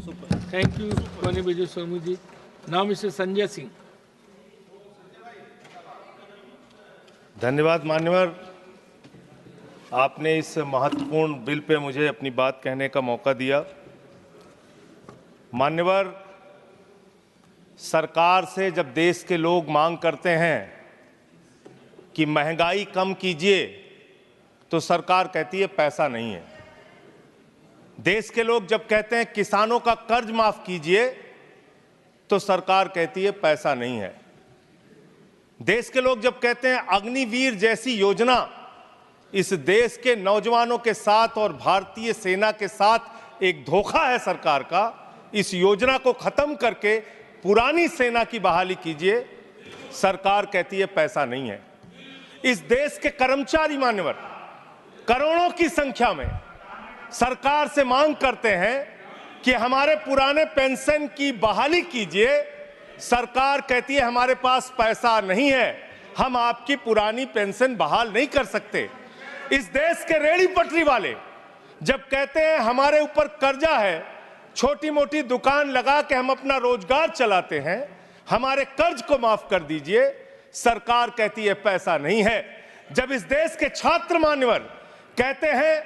Thank you, Honorable Vijay Swamuji. Now, Mr. Sanjay Singh. धन्यवाद मान्यवर, आपने इस महत्वपूर्ण बिल पे मुझे अपनी बात कहने का मौका दिया। मान्यवर, सरकार से जब देश के लोग मांग करते हैं कि महंगाई कम कीजिए, तो सरकार कहती है पैसा नहीं है। देश के लोग जब कहते हैं किसानों का कर्ज माफ कीजिए, तो सरकार कहती है पैसा नहीं है। देश के लोग जब कहते हैं अग्निवीर जैसी योजना इस देश के नौजवानों के साथ और भारतीय सेना के साथ एक धोखा है सरकार का, इस योजना को खत्म करके पुरानी सेना की बहाली कीजिए, सरकार कहती है पैसा नहीं है। इस देश के कर्मचारी मान्यवर करोड़ों की संख्या में सरकार से मांग करते हैं कि हमारे पुराने पेंशन की बहाली कीजिए, सरकार कहती है हमारे पास पैसा नहीं है, हम आपकी पुरानी पेंशन बहाल नहीं कर सकते। इस देश के रेहड़ी पटरी वाले जब कहते हैं हमारे ऊपर कर्जा है, छोटी मोटी दुकान लगा के हम अपना रोजगार चलाते हैं, हमारे कर्ज को माफ कर दीजिए, सरकार कहती है पैसा नहीं है। जब इस देश के छात्र मान्यवर कहते हैं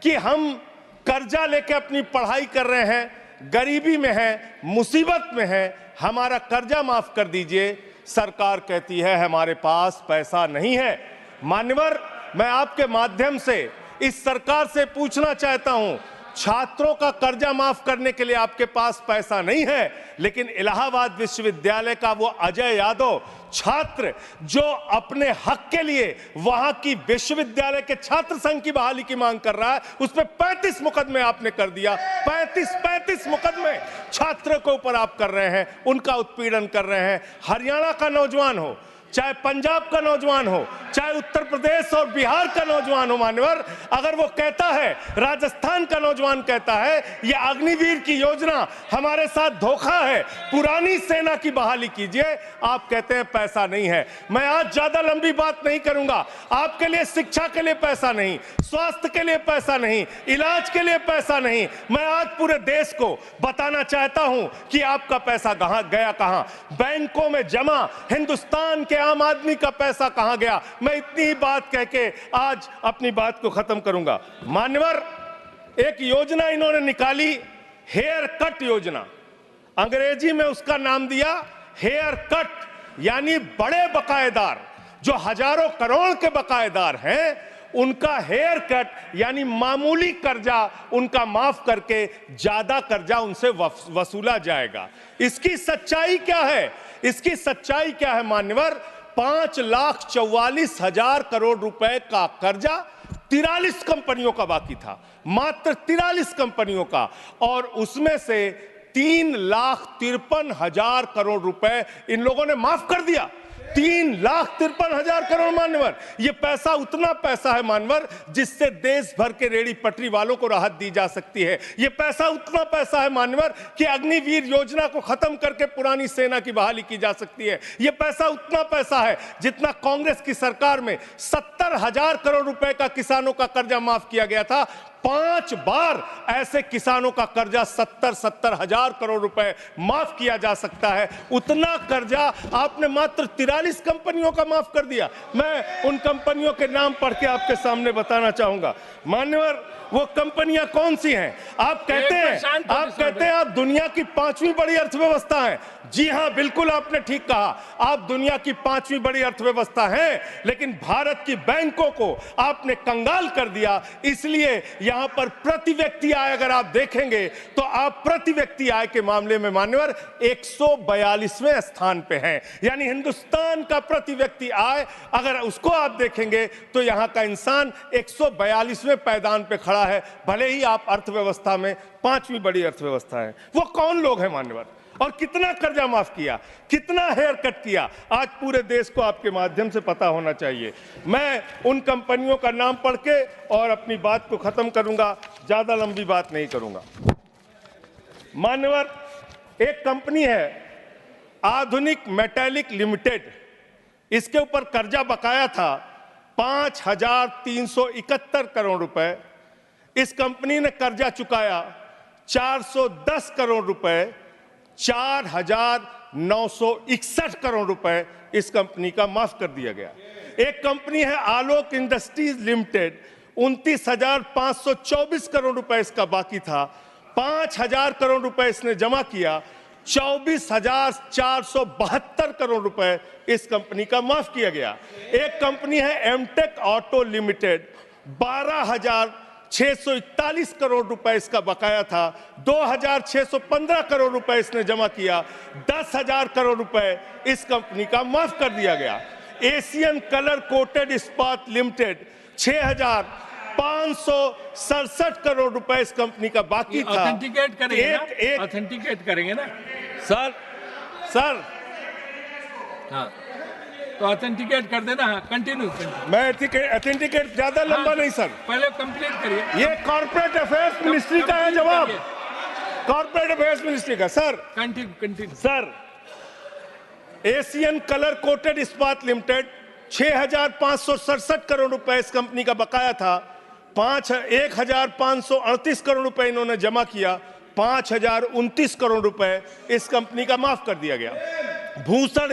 कि हम कर्जा लेके अपनी पढ़ाई कर रहे हैं, गरीबी में हैं, मुसीबत में हैं, हमारा कर्जा माफ कर दीजिए, सरकार कहती है हमारे पास पैसा नहीं है। मान्यवर, मैं आपके माध्यम से इस सरकार से पूछना चाहता हूं, छात्रों का कर्जा माफ करने के लिए आपके पास पैसा नहीं है, लेकिन इलाहाबाद विश्वविद्यालय का वो अजय यादव छात्र जो अपने हक के लिए वहां की विश्वविद्यालय के छात्र संघ की बहाली की मांग कर रहा है, उस पर 35 मुकदमे आपने कर दिया। 35 मुकदमे छात्रों के ऊपर आप कर रहे हैं, उनका उत्पीड़न कर रहे हैं। हरियाणा का नौजवान हो, चाहे पंजाब का नौजवान हो, चाहे उत्तर प्रदेश और बिहार का नौजवान हो मान्यवर, अगर वो कहता है, राजस्थान का नौजवान कहता है ये अग्निवीर की योजना हमारे साथ धोखा है, पुरानी सेना की बहाली कीजिए, आप कहते हैं पैसा नहीं है। मैं आज ज्यादा लंबी बात नहीं करूंगा। आपके लिए शिक्षा के लिए पैसा नहीं, स्वास्थ्य के लिए पैसा नहीं, इलाज के लिए पैसा नहीं, मैं आज पूरे देश को बताना चाहता हूं कि आपका पैसा कहां गया, कहां बैंकों में जमा हिंदुस्तान के आम आदमी का पैसा कहां गया। मैं इतनी ही बात कह के आज अपनी बात को खत्म करूंगा। मान्यवर, एक योजना इन्होंने निकाली, हेयर कट योजना, अंग्रेजी में उसका नाम दिया हेयर कट, यानी बड़े बकायेदार जो हजारों करोड़ के बकायेदार हैं, उनका हेयर कट यानी मामूली कर्जा उनका माफ करके ज्यादा कर्जा उनसे वसूला जाएगा। इसकी सच्चाई क्या है? इसकी सच्चाई क्या है मान्यवर? 5,44,000 करोड़ रुपए का कर्जा 43 कंपनियों का बाकी था, मात्र 43 कंपनियों का, और उसमें से 3,53,000 करोड़ रुपए इन लोगों ने माफ कर दिया। 3,53,000 करोड़ मान्यवर, ये पैसा उतना पैसा है मान्यवर जिससे देश भर के रेहड़ी पटरी वालों को राहत दी जा सकती है। ये पैसा उतना पैसा है मान्यवर कि अग्निवीर योजना को खत्म करके पुरानी सेना की बहाली की जा सकती है। ये पैसा उतना पैसा है जितना कांग्रेस की सरकार में 70,000 करोड़ रुपए का किसानों का कर्जा माफ किया गया था। 5 बार ऐसे किसानों का कर्जा 70,000 करोड़ रुपए माफ किया जा सकता है। उतना कर्जा आपने मात्र 43 कंपनियों का माफ कर दिया। मैं उन कंपनियों के नाम पढ़ के आपके सामने बताना चाहूंगा। मान्यवर, वो कंपनियां कौन सी हैं? आप कहते हैं आप दुनिया की 5वीं बड़ी अर्थव्यवस्था हैं। जी हां, बिल्कुल आपने ठीक कहा, आप दुनिया की 5वीं बड़ी अर्थव्यवस्था हैं, लेकिन भारत की बैंकों को आपने कंगाल कर दिया। इसलिए यहां पर प्रति व्यक्ति आय अगर आप देखेंगे तो आप प्रति व्यक्ति आय के मामले में मान्यवर 142वें स्थान पे हैं। यानी हिंदुस्तान का प्रति व्यक्ति आय अगर उसको आप देखेंगे तो यहां का इंसान 142वें पायदान पे खड़ा है, भले ही आप अर्थव्यवस्था में 5वीं बड़ी अर्थव्यवस्था है। वो कौन लोग हैं मान्यवर, और कितना कर्जा माफ किया, कितना हेयर कट किया, आज पूरे देश को आपके माध्यम से पता होना चाहिए। मैं उन कंपनियों का नाम पढ़ के और अपनी बात को खत्म करूंगा, ज्यादा लंबी बात नहीं करूंगा। मान्यवर, एक कंपनी है आधुनिक मेटालिक लिमिटेड, इसके ऊपर कर्जा बकाया था 5,371 करोड़ रुपए। इस कंपनी ने कर्जा चुकाया 410 करोड़ रुपए, 4,961 करोड़ रुपए इस कंपनी का माफ कर दिया गया। एक कंपनी है आलोक इंडस्ट्रीज लिमिटेड, 29,524 करोड़ रुपए इसका बाकी था, 5,000 करोड़ रुपए इसने जमा किया, 24,472 करोड़ रुपए इस कंपनी का माफ किया गया। एक कंपनी है एमटेक ऑटो लिमिटेड, 12,641 करोड़ रुपए इसका बकाया था, 2,615 करोड़ रुपए इसने जमा किया, 10,000 करोड़ रुपए इस कंपनी का माफ कर दिया गया। एशियन कलर कोटेड इस्पात लिमिटेड, 6,567 करोड़ रुपए इस कंपनी का बाकी था। ऑथेंटिकेट करेंगे ना? ऑथेंटिकेट करेंगे ना सर हाँ, तो ऑथेंटिकेट कर देना। हाँ, कंटिन्यू। मैं ऑथेंटिकेट ज्यादा लंबा नहीं सर, पहले कंप्लीट करिए। ये कॉर्पोरेट अफेयर्स मिनिस्ट्री का है जवाब, कॉर्पोरेट अफेयर्स मिनिस्ट्री का। Sir continue. Sir, Asian colour coated इस्पात लिमिटेड, 6,567 करोड़ रुपए इस कंपनी का बकाया था, 1,538 करोड़ रुपए इन्होंने जमा किया, 5,029 करोड़ रुपए इस कंपनी का माफ कर दिया गया। भूषण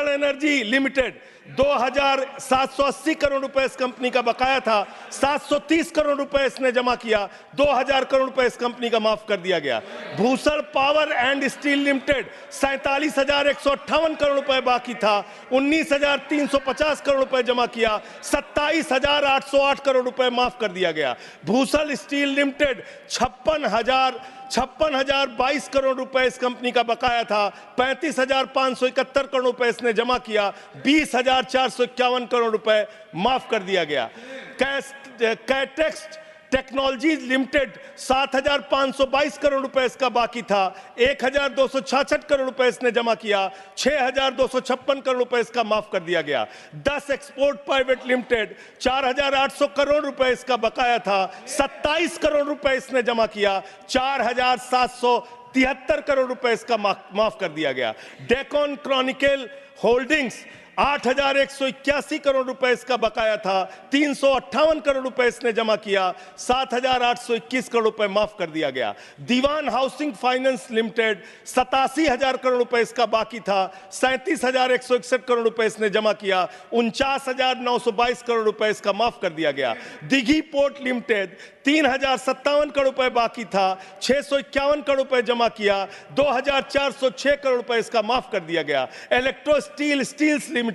एनर्जी लिमिटेड, 2,780 करोड़ रुपए इस कंपनी का बकाया था, 730 करोड़ रुपए इसने जमा किया, 2,000 करोड़ रुपए इस कंपनी का माफ कर दिया गया। Bhushan power and steel limited, 47,158 crore रुपए बाकी था, 19,350 करोड़ रुपए जमा किया, 27,808 करोड़ रुपए माफ कर दिया गया। भूषण स्टील लिमिटेड, 56,022 करोड़ रुपए इस कंपनी का बकाया था, 35,571 करोड़ रुपए इसने जमा किया, 20,451 करोड़ रुपए माफ कर दिया गया। कैटेक्स टेक्नोलॉजीज लिमिटेड, 7,522 करोड़ रुपए इसका बाकी था, 1,266 करोड़ रुपए इसने जमा किया, 6,256 करोड़ रुपए इसका माफ कर दिया गया। 10 एक्सपोर्ट प्राइवेट लिमिटेड, 4,800 करोड़ रुपए इसका बकाया था, 27 करोड़ रुपए इसने जमा किया, 4,773 करोड़ रुपए इसका माफ कर दिया गया। डेकन क्रॉनिकल होल्डिंग्स, 8,181 करोड़ रुपए इसका बकाया था, 358 करोड़ रुपए इसने जमा किया, 7,821 करोड़ रुपए माफ कर दिया गया। दीवान हाउसिंग फाइनेंस लिमिटेड, 87,000 करोड़ रुपए इसका बाकी था, 37,161 करोड़ रुपए इसने जमा किया, 49,922 करोड़ रुपए इसका माफ कर दिया गया। दिघी पोर्ट लिमिटेड, 3,057 करोड़ रुपए बाकी था, 651 करोड़ रुपए जमा किया, 2,406 करोड़ रुपए इसका माफ कर दिया गया। इलेक्ट्रो स्टील्स लिमिटेड,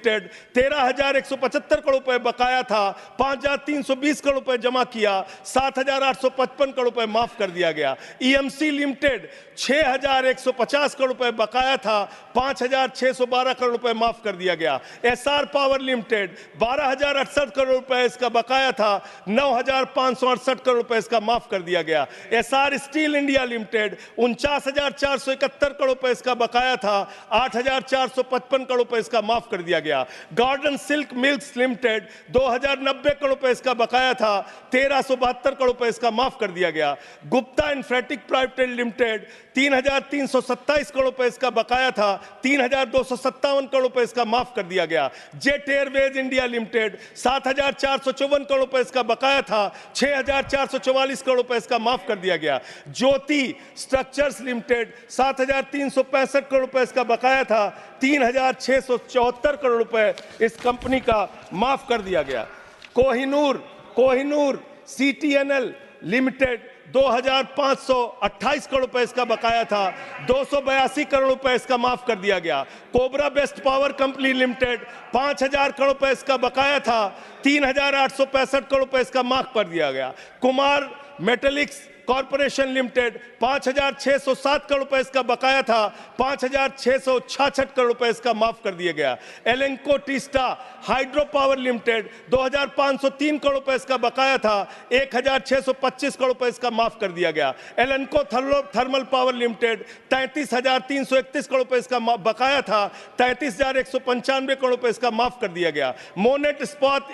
13,175 करोड़ रुपए बकाया था, 5,320 करोड़ रुपए जमा किया, 7,855 करोड़ रुपए माफ कर दिया गया। ईएमसी लिमिटेड, 6,150 करोड़ रुपए बकाया था, 5,612 करोड़ रुपए माफ कर दिया गया। एसआर पावर लिमिटेड, 12,068 करोड़ रुपए इसका बकाया था, 9,568 करोड़ रुपए इसका माफ कर दिया गया। SR steel India limited, 49,471 crore रुपए इसका बकाया था, 8,455 करोड़ रुपए इसका माफ कर दिया गया। Garden silk milks limited, 2,090 crore रुपए इसका बकाया था, 1,372 करोड़ रुपए इसका माफ कर दिया गया। Gupta Infratech private limited, 3,327 crore रुपए इसका बकाया था, 3,257 करोड़ रुपए इसका माफ कर दिया गया। Jet Airways India limited, 7,454 crore रुपए इसका बकाया था, 6,444 करोड़ रुपए इसका माफ कर दिया गया। ज्योति स्ट्रक्चर्स लिमिटेड, 7,365 करोड़ रुपए इसका बकाया था, 3,674 करोड़ रुपए इस कंपनी का माफ कर दिया गया। कोहिनूर सीटीएनएल लिमिटेड, 2,528 करोड़ रुपए इसका बकाया था, 282 करोड़ रुपए इसका माफ कर दिया गया। Cobra best power company limited, 5,000 crore रुपए इसका बकाया था, 3,865 करोड़ रुपए इसका माफ कर दिया गया। Kumar metallics corporation limited, 5,607 crore रुपए इसका बकाया था, 5,666 करोड़ रुपए इसका माफ कर दिया गया। Lanco Teesta hydro power limited, 2,503 crore रुपए इसका बकाया था, 1,625 करोड़ रुपए इसका माफ कर दिया गया। एलेंको थर्मल पावर लिमिटेड, 33,331 करोड़ रुपए इसका बकाया था, 33,195 करोड़ रुपए इसका माफ कर दिया गया। मोनेट इस्पात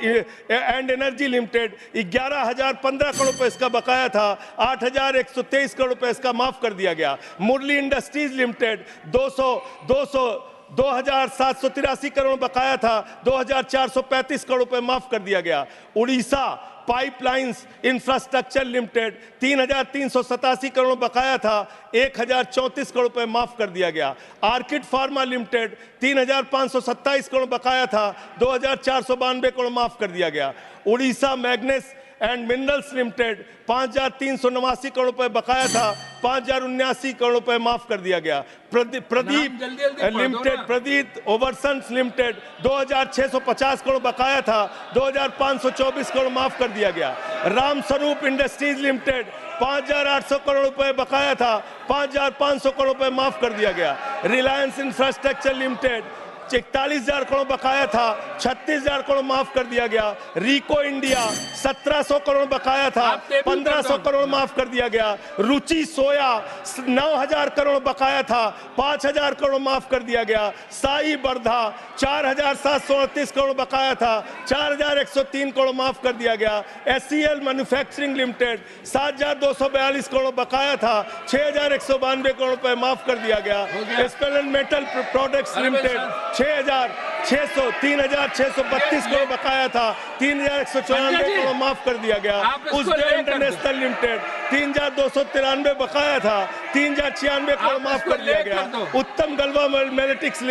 एंड एनर्जी लिमिटेड, 11,015 करोड़ रुपए इसका बकाया था, 8,123 करोड़ रुपए इसका माफ कर दिया गया। मुरली इंडस्ट्रीज लिमिटेड, 2,783 करोड़ बकाया था, 2,435 करोड़ रुपए माफ कर दिया गया। Orissa pipelines infrastructure limited 3,387 crore बकाया था, 1,034 करोड़ रुपए माफ कर दिया गया। आर्किड फार्मा लिमिटेड 3,527 करोड़ बकाया था, 2,492 करोड़ माफ कर दिया गया। Orissa मैग्नेस and minerals limited 5,389 crore रुपए बकाया था, 5,079 करोड़ रुपए माफ कर दिया गया। प्रदीप लिमिटेड, प्रदीप ओवरसन्स लिमिटेड 2,650 करोड़ बकाया था, 2,524 करोड़ माफ कर दिया गया। रामस्वरूप इंडस्ट्रीज लिमिटेड 5,800 करोड़ रुपए बकाया था, 5,500 करोड़ रुपए माफ कर दिया गया। रिलायंस इंफ्रास्ट्रक्चर लिमिटेड 41,000 करोड़ बकाया था, 36,000 करोड़ माफ कर दिया गया। रिको इंडिया 1,700 करोड़ बकाया था, 1,500 करोड़ माफ कर दिया गया। रुचि सोया 9,000 करोड़ बकाया था, 5,000 करोड़ माफ कर दिया गया। साई बर्धा 4,738 करोड़ बकाया था, 4,103 करोड़ माफ कर दिया गया। SCL मैन्युफैक्चरिंग लिमिटेड 7,242 करोड़ बकाया था, 6,192 करोड़ रुपए माफ कर दिया गया। Special metal products limited 3,632 crore बकाया था, 3,194 करोड़ माफ कर दिया गया। उज्जैन इंटरनेशनल लिमिटेड 3,293 बकाया था, 3,096 करोड़ माफ कर दिया गया। उत्तम गलवा मेटेलिक्स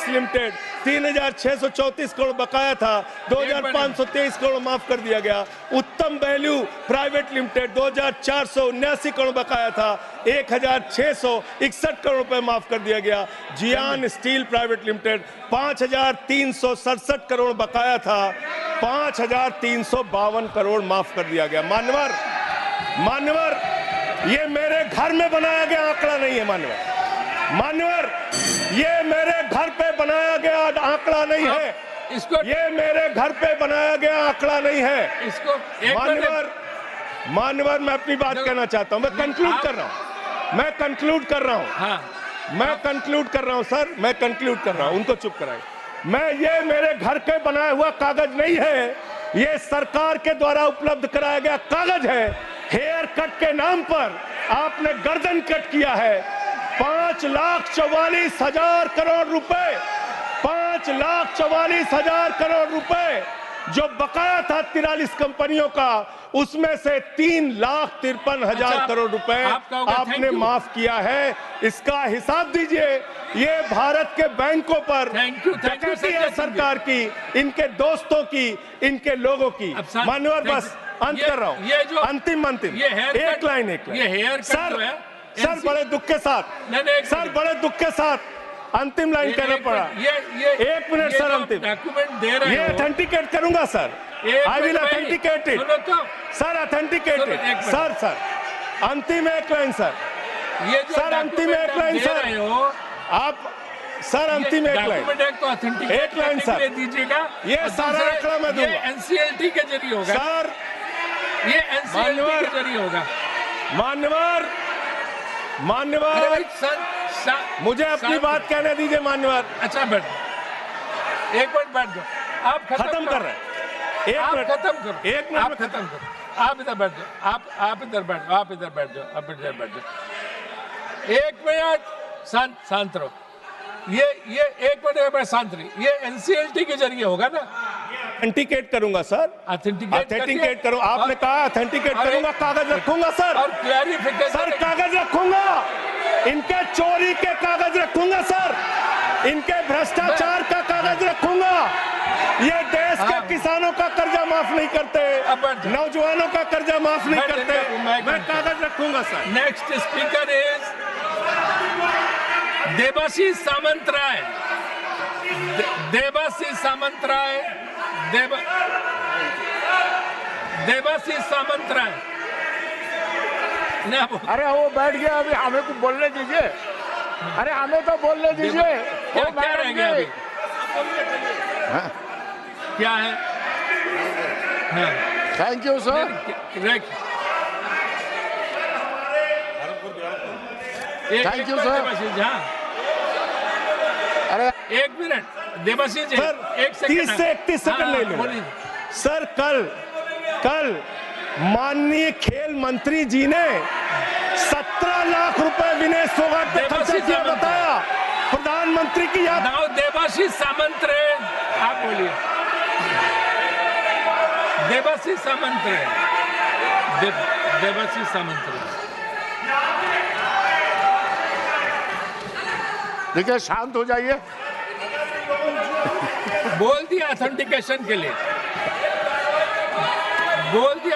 लिमिटेड 3,634 करोड़ बकाया था, 2,523 करोड़ माफ कर दिया गया। उत्तम वैल्यू प्राइवेट लिमिटेड 2,479 करोड़ बकाया था, 1,661 करोड़ रुपए माफ कर दिया गया। जियान स्टील प्राइवेट लिमिटेड 5,367 करोड़ बकाया था, 5,352 करोड़ माफ कर दिया गया। मान्यवर, ये मेरे घर में बनाया गया आंकड़ा नहीं है। मान्यवर, ये मेरे घर पे बनाया गया आंकड़ा नहीं है। ये मेरे घर पे बनाया गया आंकड़ा नहीं है। मान्यवर, मैं अपनी बात कहना चाहता हूं। मैं कंक्लूड कर रहा हूं सर, मैं कंक्लूड कर रहा हूं। उनको चुप कराए। ये मेरे घर के बनाया हुआ कागज नहीं है, ये सरकार के द्वारा उपलब्ध कराया गया कागज है। हेयर कट के नाम पर आपने गर्दन कट किया है। 5,44,000 करोड़ रुपए, 5,44,000 करोड़ रुपए जो बकाया था 43 कंपनियों का, उसमें से 3,53,000 करोड़ रुपए आपने माफ किया है। इसका हिसाब दीजिए। ये भारत के बैंकों पर डकैती है सरकार की, इनके दोस्तों की, इनके लोगों की। मान्यवर, बस अंत कर रहा हूँ। अंतिम एक लाइन सर, बड़े दुख के साथ अंतिम लाइन कहना पड़ा। 1 मिनट सर, अंतिम डॉक्यूमेंट दे रहे हो, ये ऑथेंटिकेट करूंगा sir. I will authenticate it sir, authenticate it sir. अंतिम एक लाइन सर, सर अंतिम एक लाइन सर, आप सर अंतिम एक लाइन सर दीजिएगा। ये सारा आंकड़ा मैं दूंगा, एनसीएलटी के जरिए होगा सर, ये एनसीएलटी के जरिए होगा। मान्यवर, मुझे अपनी बात कहने दीजिए। मान्यवर, अच्छा बैठ, एक मिनट बैठ जाओ। आप खत्म कर रहे हैं। आप खत्म करो, एक मिनट आप खत्म करो। आप इधर बैठ जाओ, आप इधर बैठ जाओ, आप इधर बैठ जाओ। 1 मिनट शांत रहो। ये 1 मिनट शांत रही। ये एनसीएलटी के जरिए होगा ना? ऑथेंटिकेट करूंगा सर, ऑथेंटिकेट करूं। आपने कहा ऑथेंटिकेट करूंगा, कागज रखूंगा सर, और क्लैरिफिकेशन सर, कागज रखूंगा। इनके चोरी के कागज रखूंगा सर, इनके भ्रष्टाचार का कागज रखूंगा। ये देश के किसानों का कर्जा माफ नहीं करते, नौजवानों का कर्जा माफ नहीं करते। मैं कागज रखूंगा sir. Next speaker is Debashish Samantaray. Debashish Samantaray. अरे वो बैठ गया, अभी हमें को बोलने दीजिए। अरे हमें तो बोलने दीजिए। क्या रह गया अभी? क्या है? Thank you sir. Thank you sir. अरे 1 मिनट देबाशीष जी, सर, 1 सेकंड 30 से 31 सेकंड ले लो सर। कल माननीय खेल मंत्री जी ने 17 लाख रुपए विनेश फोगाट पे खर्चा किया, बताया। प्रधानमंत्री की याद। देबाशीष सामंतराय, आप बोलिए। देवासी सामंत है, देवासी सामंत है। देखिए, शांत हो जाइए। बोल दिया ऑथेंटिकेशन के लिए, बोल दिया।